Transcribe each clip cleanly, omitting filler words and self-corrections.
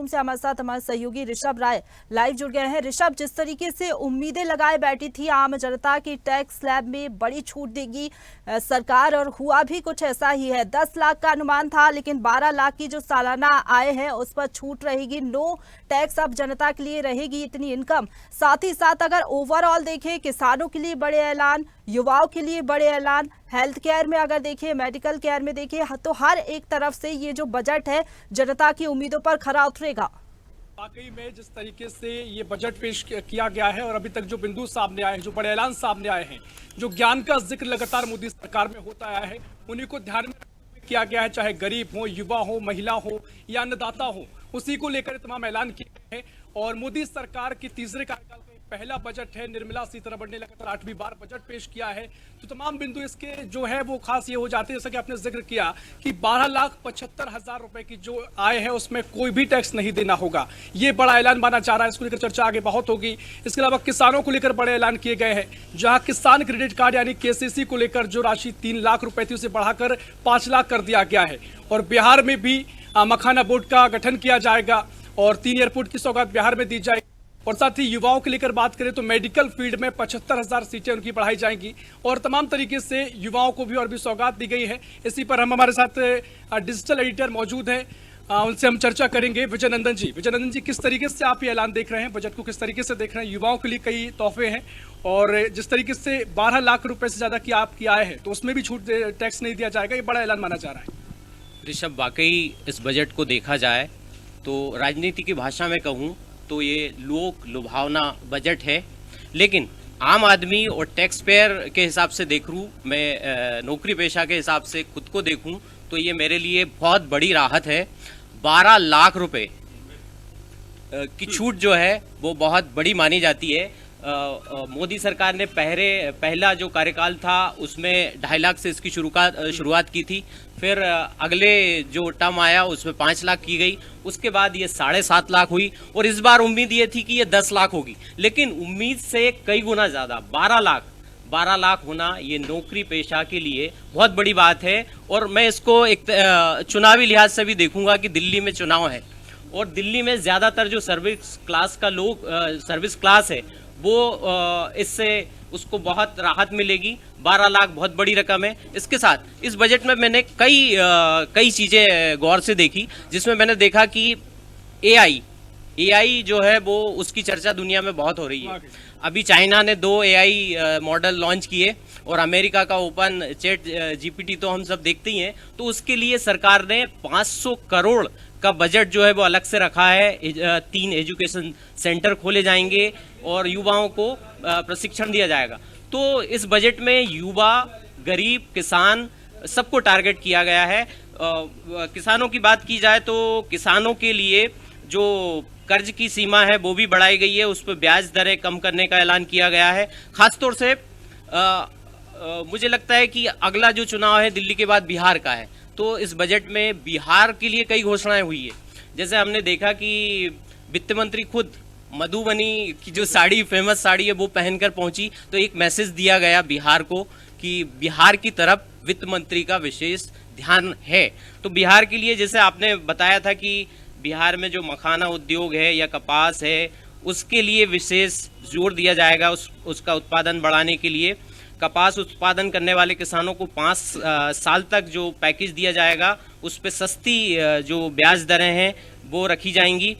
से हमारे साथ हमारे सहयोगी ऋषभ राय लाइव जुड़ गए हैं। ऋषभ, जिस तरीके से उम्मीदें लगाए बैठी थी आम जनता की टैक्स स्लैब में बड़ी छूट देगी सरकार, और हुआ भी कुछ ऐसा ही है। 10 लाख का अनुमान था, लेकिन 12 लाख की जो सालाना आय है उस पर छूट रहेगी। नो टैक्स अब जनता के लिए रहेगी इतनी इनकम। साथ ही साथ अगर ओवरऑल देखें, किसानों के लिए बड़े ऐलान, युवाओं के लिए बड़े ऐलान, हेल्थ केयर में अगर देखिए, मेडिकल केयर में देखिए, तो हर एक तरफ से ये जो बजट है जनता की उम्मीदों पर खरा उतरेगा। वाकई में जिस तरीके से ये बजट पेश किया गया है और अभी तक जो बिंदु सामने आए हैं, जो बड़े ऐलान सामने आए हैं, जो ज्ञान का जिक्र लगातार मोदी सरकार में होता आया है, उन्हीं को ध्यान में किया गया है। चाहे गरीब हो, युवा हो, महिला हो या अन्नदाता हो, उसी को लेकर तमाम ऐलान किए गए हैं। और मोदी सरकार की तीसरे कार्यकाल का पहला बजट है। निर्मला सीतारमण ने लगातार 8वीं बार बजट पेश किया है। तो तमाम बिंदु इसके जो है वो खास ये हो जाते हैं, जैसा कि आपने जिक्र किया कि 12,75,000 रुपए की जो आय है उसमें कोई भी टैक्स नहीं देना होगा। ये बड़ा ऐलान माना जा रहा है। इसको लेकर चर्चा आगे बहुत होगी। इसके अलावा किसानों को लेकर बड़े ऐलान किए गए हैं, जहां किसान क्रेडिट कार्ड यानी KCC को लेकर जो राशि 3 लाख रुपए थी उसे बढ़ाकर 5 लाख कर दिया गया है। और बिहार में भी मखाना बोर्ड का गठन किया जाएगा और 3 एयरपोर्ट की सौगात बिहार में दी जाएगी। और साथ ही युवाओं के लेकर बात करें तो मेडिकल फील्ड में 75,000 सीटें उनकी बढ़ाई जाएंगी और तमाम तरीके से युवाओं को भी और भी सौगात दी गई है। इसी पर हमारे साथ डिजिटल एडिटर मौजूद हैं, उनसे हम चर्चा करेंगे। विजय नंदन जी, किस तरीके से आप ये ऐलान देख रहे हैं, बजट को किस तरीके से देख रहे हैं? युवाओं के लिए कई तोहफे हैं और जिस तरीके से 12 लाख रुपए से ज्यादा की आपकी आय है तो उसमें भी छूट टैक्स नहीं दिया जाएगा, ये बड़ा ऐलान माना जा रहा है। ऋषभ, वाकई इस बजट को देखा जाए तो राजनीति की भाषा में कहूँ तो ये लोक लुभावना बजट है। लेकिन आम आदमी और टैक्स पेयर के हिसाब से देखूं, मैं नौकरी पेशा के हिसाब से खुद को देखूं तो ये मेरे लिए बहुत बड़ी राहत है। 12 लाख रुपए की छूट जो है वो बहुत बड़ी मानी जाती है। मोदी सरकार ने पहला जो कार्यकाल था उसमें 2.5 लाख से इसकी शुरुआत की थी। फिर अगले जो टर्म आया उसमें 5 लाख की गई, उसके बाद ये 7.5 लाख हुई और इस बार उम्मीद ये थी कि ये 10 लाख होगी, लेकिन उम्मीद से कई गुना ज्यादा 12 लाख होना ये नौकरी पेशा के लिए बहुत बड़ी बात है। और मैं इसको एक चुनावी लिहाज से भी देखूंगा कि दिल्ली में चुनाव है और दिल्ली में ज्यादातर जो सर्विस क्लास है वो इससे उसको बहुत राहत मिलेगी। 12 लाख बहुत बड़ी रकम है। इसके साथ इस बजट में मैंने कई चीजें गौर से देखी, जिसमें मैंने देखा कि AI जो है वो उसकी चर्चा दुनिया में बहुत हो रही है। अभी चाइना ने 2 AI मॉडल लॉन्च किए और अमेरिका का ओपन चैट GPT तो हम सब देखते ही हैं। तो उसके लिए सरकार ने 500 करोड़ का बजट जो है वो अलग से रखा है। 3 एजुकेशन सेंटर खोले जाएंगे और युवाओं को प्रशिक्षण दिया जाएगा। तो इस बजट में युवा, गरीब, किसान सबको टारगेट किया गया है। किसानों की बात की जाए तो किसानों के लिए जो कर्ज की सीमा है वो भी बढ़ाई गई है, उस पर ब्याज दरें कम करने का ऐलान किया गया है। खासतौर से मुझे लगता है कि अगला जो चुनाव है दिल्ली के बाद बिहार का है, तो इस बजट में बिहार के लिए कई घोषणाएं हुई है। जैसे हमने देखा कि वित्त मंत्री खुद मधुबनी की जो फेमस साड़ी है वो पहनकर पहुंची, तो एक मैसेज दिया गया बिहार को कि बिहार की तरफ वित्त मंत्री का विशेष ध्यान है। तो बिहार के लिए जैसे आपने बताया था कि बिहार में जो मखाना उद्योग है या कपास है उसके लिए विशेष जोर दिया जाएगा, उसका उत्पादन बढ़ाने के लिए। कपास उत्पादन करने वाले किसानों को 5 साल तक जो पैकेज दिया जाएगा उस पर सस्ती जो ब्याज दरें हैं वो रखी जाएंगी।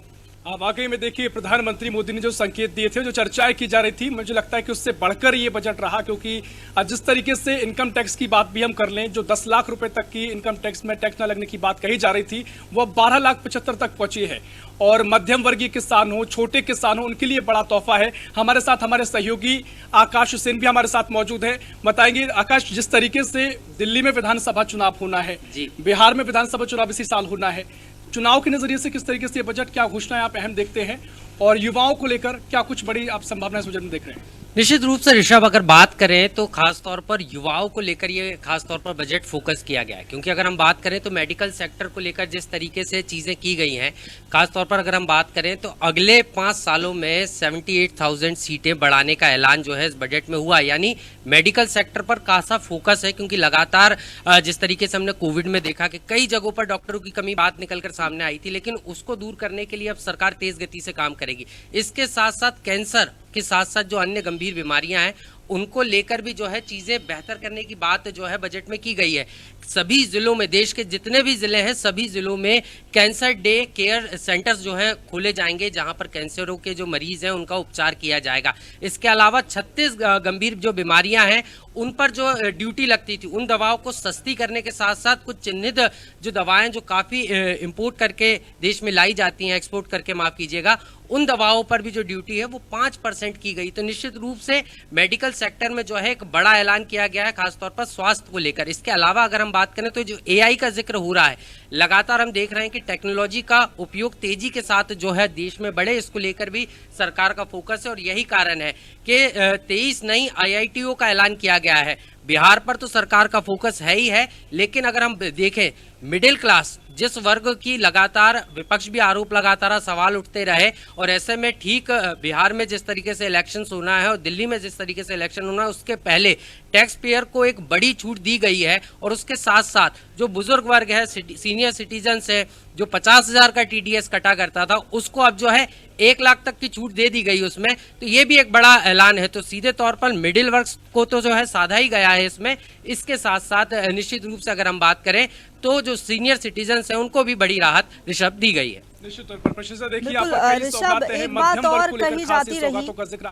वाकई में देखिए, प्रधानमंत्री मोदी ने जो संकेत दिए थे, जो चर्चाएं की जा रही थी, मुझे लगता है कि उससे बढ़कर ये बजट रहा। क्योंकि जिस तरीके से इनकम टैक्स की बात भी हम कर लें, जो 10 लाख रुपए तक की इनकम टैक्स में टैक्स न लगने की बात कही जा रही थी, वो 12,75,000 तक पहुंची है। और मध्यम वर्गीय किसान हो, छोटे किसान हो, उनके लिए बड़ा तोहफा है। हमारे साथ हमारे सहयोगी आकाश हुसैन भी हमारे साथ मौजूद है। बताएंगे आकाश, जिस तरीके से दिल्ली में विधानसभा चुनाव होना है, बिहार में विधानसभा चुनाव इसी साल होना है, चुनाव के नजरिए से किस तरीके से ये बजट, क्या घोषणाएं आप अहम देखते हैं और युवाओं को लेकर क्या कुछ बड़ी आप संभावनाएं इस बजट में देख रहे हैं? निश्चित रूप से ऋषभ, अगर बात करें तो खास तौर पर युवाओं को लेकर ये खास तौर पर बजट फोकस किया गया है, क्योंकि अगर हम बात करें तो मेडिकल सेक्टर को लेकर जिस तरीके से चीजें की गई हैं, खास तौर पर अगर हम बात करें तो अगले 5 सालों में 78,000 सीटें बढ़ाने का ऐलान जो है इस बजट में हुआ, यानी मेडिकल सेक्टर पर खासा फोकस है। क्योंकि लगातार जिस तरीके से हमने कोविड में देखा कि कई जगहों पर डॉक्टरों की कमी बात निकलकर सामने आई थी, लेकिन उसको दूर करने के लिए अब सरकार तेज गति से काम करेगी। इसके साथ साथ कैंसर के साथ साथ जो अन्य गंभीर बीमारियां हैं उनको लेकर भी जो है चीजें बेहतर करने की बात जो है बजट में की गई है। सभी जिलों में, देश के जितने भी जिले हैं सभी जिलों में कैंसर डे केयर सेंटर्स जो है खोले जाएंगे, जहां पर कैंसरों के जो मरीज हैं उनका उपचार किया जाएगा। इसके अलावा 36 गंभीर जो बीमारियां हैं उन पर जो ड्यूटी लगती थी उन दवाओं को सस्ती करने के साथ साथ कुछ चिन्हित जो दवाएं जो काफी इंपोर्ट करके देश में लाई जाती हैं, एक्सपोर्ट करके माफ कीजिएगा, उन दवाओं पर भी जो ड्यूटी है वो 5% की गई। तो निश्चित रूप से मेडिकल सेक्टर में जो है एक बड़ा ऐलान किया गया है, खासतौर पर स्वास्थ्य को लेकर। इसके अलावा अगर हम बात करें तो जो एआई का जिक्र हो रहा है, लगातार हम देख रहे हैं कि टेक्नोलॉजी का उपयोग तेजी के साथ जो है देश में बढ़े, इसको लेकर भी सरकार का फोकस है। और यही कारण है कि 23 नई IITO का ऐलान किया गया है। बिहार पर तो सरकार का फोकस है ही है, लेकिन अगर हम देखें मिडिल क्लास जिस वर्ग की लगातार विपक्ष भी आरोप लगाता रहा, सवाल उठते रहे, और ऐसे में ठीक बिहार में जिस तरीके से इलेक्शन होना है और दिल्ली में जिस तरीके से इलेक्शन होना है उसके पहले टैक्स पेयर को एक बड़ी छूट दी गई है। और उसके साथ साथ जो बुजुर्ग वर्ग है, सीनियर सिटीजन्स है, जो 50,000 का TDS कटा करता था उसको अब जो है 1 लाख तक की छूट दे दी गई उसमें। तो ये भी एक बड़ा ऐलान है। तो सीधे तौर पर मिडिल वर्ग को तो जो है साधा ही गया है इसमें। इसके साथ साथ निश्चित रूप से अगर हम बात करें तो जो सीनियर सिटीजन्स हैं उनको भी बड़ी राहत ऋषभ दी गई है। निश्चित तौर पर प्रशंसा देखिए बिल्कुल, आप कई ऋषभ, सौगातें हैं, एक बात मध्यम वर्ग और को लेकर कही खास जाती सौगातों का जिक्र।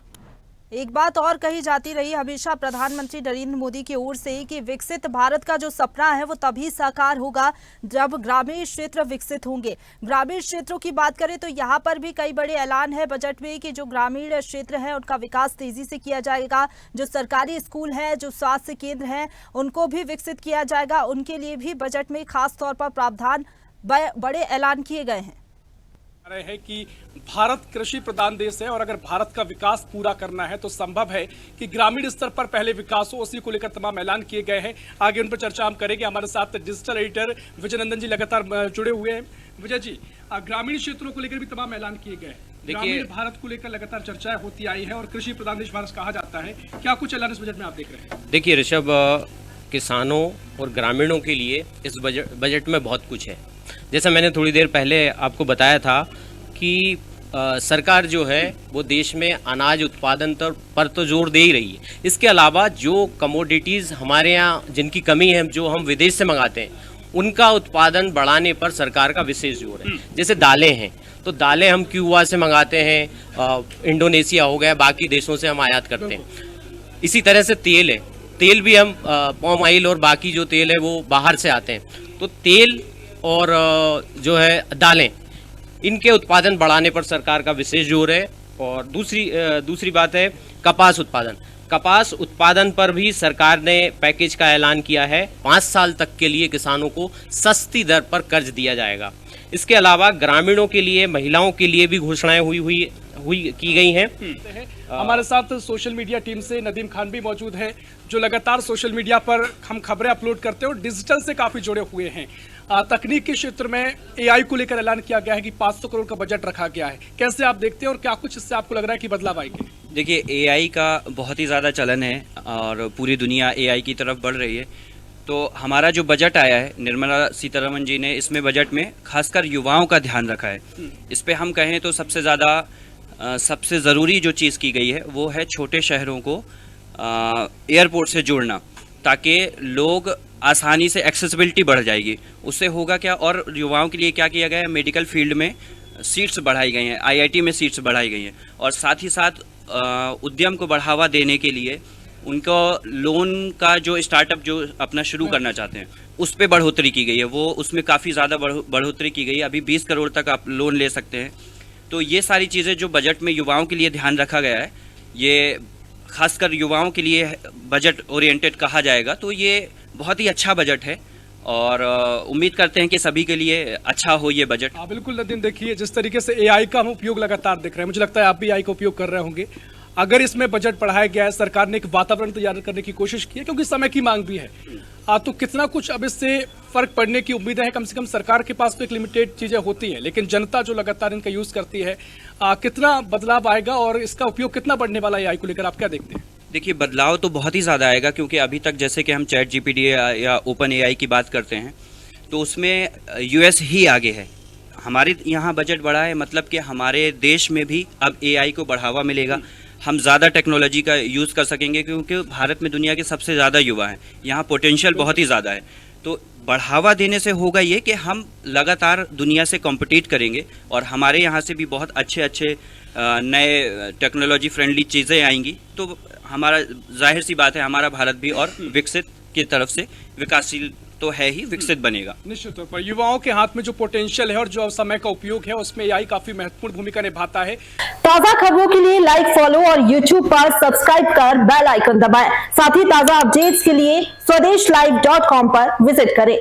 एक बात और कही जाती रही हमेशा प्रधानमंत्री नरेंद्र मोदी की ओर से कि विकसित भारत का जो सपना है वो तभी साकार होगा जब ग्रामीण क्षेत्र विकसित होंगे। ग्रामीण क्षेत्रों की बात करें तो यहाँ पर भी कई बड़े ऐलान है बजट में कि जो ग्रामीण क्षेत्र है उनका विकास तेजी से किया जाएगा। जो सरकारी स्कूल है, जो स्वास्थ्य केंद्र हैं, उनको भी विकसित किया जाएगा। उनके लिए भी बजट में खास तौर पर प्रावधान बड़े ऐलान किए गए हैं। रहे हैं कि भारत कृषि प्रधान देश है और अगर भारत का विकास पूरा करना है तो संभव है कि ग्रामीण स्तर पर पहले विकास हो। उसी को लेकर तमाम ऐलान किए गए हैं। आगे उन पर चर्चा हम करेंगे। हमारे साथ डिजिटल एडिटर विजय नंदन जी लगातार जुड़े हुए हैं। विजय जी, ग्रामीण क्षेत्रों को लेकर भी तमाम ऐलान किए गए हैं। ग्रामीण भारत को लेकर लगातार चर्चाएं होती आई है और कृषि प्रधान देश भारत कहा जाता है। क्या कुछ ऐलान इस बजट में आप देख रहे हैं? देखिए ऋषभ, किसानों और ग्रामीणों के लिए इस बजट में बहुत कुछ है। जैसा मैंने थोड़ी देर पहले आपको बताया था कि सरकार जो है वो देश में अनाज उत्पादन पर तो जोर दे ही रही है। इसके अलावा जो कमोडिटीज़ हमारे यहाँ जिनकी कमी है, जो हम विदेश से मंगाते हैं, उनका उत्पादन बढ़ाने पर सरकार का विशेष जोर है। जैसे दालें हैं, तो दालें हम क्यूबा से मंगाते हैं, इंडोनेशिया हो गया, बाकी देशों से हम आयात करते हैं। इसी तरह से तेल है, तेल भी हम पाम ऑयल और बाकी जो तेल है वो बाहर से आते हैं। तो तेल और जो है दालें, इनके उत्पादन बढ़ाने पर सरकार का विशेष जोर है। और दूसरी बात है कपास उत्पादन। कपास उत्पादन पर भी सरकार ने पैकेज का ऐलान किया है। 5 साल तक के लिए किसानों को सस्ती दर पर कर्ज दिया जाएगा। इसके अलावा ग्रामीणों के लिए, महिलाओं के लिए भी घोषणाएं की गई हैं। हमारे साथ सोशल मीडिया टीम से नदीम खान भी मौजूद है, जो लगातार सोशल मीडिया पर हम खबरें अपलोड करते हैं और डिजिटल से काफी जुड़े हुए हैं। तकनीक के क्षेत्र में AI को लेकर ऐलान किया गया है कि 500 करोड़ का बजट रखा गया है। कैसे आप देखते हैं और क्या कुछ इससे आपको लग रहा है कि बदलाव आएंगे? देखिए, AI का बहुत ही ज़्यादा चलन है और पूरी दुनिया AI की तरफ बढ़ रही है। तो हमारा जो बजट आया है, निर्मला सीतारमण जी ने इसमें बजट में खासकर युवाओं का ध्यान रखा है। इस पे हम कहें तो सबसे ज़रूरी जो चीज़ की गई है वो है छोटे शहरों को एयरपोर्ट से जोड़ना, ताकि लोग आसानी से एक्सेसिबिलिटी बढ़ जाएगी। उससे होगा क्या, और युवाओं के लिए क्या किया गया है, मेडिकल फील्ड में सीट्स बढ़ाई गई हैं, IIT में सीट्स बढ़ाई गई हैं, और साथ ही साथ उद्यम को बढ़ावा देने के लिए उनको लोन का जो स्टार्टअप जो अपना शुरू करना चाहते हैं उस पर बढ़ोतरी की गई है। वो उसमें काफ़ी ज़्यादा बढ़ोतरी की गई है। अभी 20 करोड़ तक आप लोन ले सकते हैं। तो ये सारी चीज़ें जो बजट में युवाओं के लिए ध्यान रखा गया है, ये खासकर युवाओं के लिए बजट ओरिएंटेड कहा जाएगा। तो ये बहुत ही अच्छा बजट है और उम्मीद करते हैं कि सभी के लिए अच्छा हो ये बजट। हाँ बिल्कुल नदीम, देखिए जिस तरीके से AI का हम उपयोग लगातार देख रहे हैं, मुझे लगता है आप भी AI का उपयोग कर रहे होंगे। अगर इसमें बजट बढ़ाया गया है, सरकार ने एक वातावरण तैयार करने की कोशिश की है क्योंकि समय की मांग भी है, तो कितना कुछ अब इससे फर्क पड़ने की उम्मीद है? कम से कम सरकार के पास तो एक लिमिटेड चीजें होती हैं, लेकिन जनता जो लगातार इनका यूज करती है, कितना बदलाव आएगा और इसका उपयोग कितना बढ़ने वाला है एआई को लेकर, आप क्या देखते हैं? देखिए, बदलाव तो बहुत ही ज़्यादा आएगा, क्योंकि अभी तक जैसे कि हम चैट जीपीटी या ओपन एआई की बात करते हैं तो उसमें यूएस ही आगे है। हमारे यहाँ बजट बढ़ा है, मतलब कि हमारे देश में भी अब एआई को बढ़ावा मिलेगा। हम ज़्यादा टेक्नोलॉजी का यूज़ कर सकेंगे, क्योंकि भारत में दुनिया के सबसे ज़्यादा युवा हैं, यहाँ पोटेंशियल बहुत ही ज़्यादा है। तो बढ़ावा देने से होगा ये कि हम लगातार दुनिया से कॉम्पिटिट करेंगे और हमारे यहाँ से भी बहुत अच्छे नए टेक्नोलॉजी फ्रेंडली चीज़ें आएंगी। तो हमारा जाहिर सी बात है, हमारा भारत भी और विकसित की तरफ से विकासशील तो है ही, विकसित बनेगा। निश्चित तौर पर युवाओं के हाथ में जो पोटेंशियल है और जो समय का उपयोग है उसमें एआई काफी महत्वपूर्ण भूमिका निभाता है। ताजा खबरों के लिए लाइक, फॉलो और YouTube पर सब्सक्राइब कर बेल आइकन दबाएं। साथ ही ताजा अपडेट्स के लिए swedeshlive.com पर विजिट करें।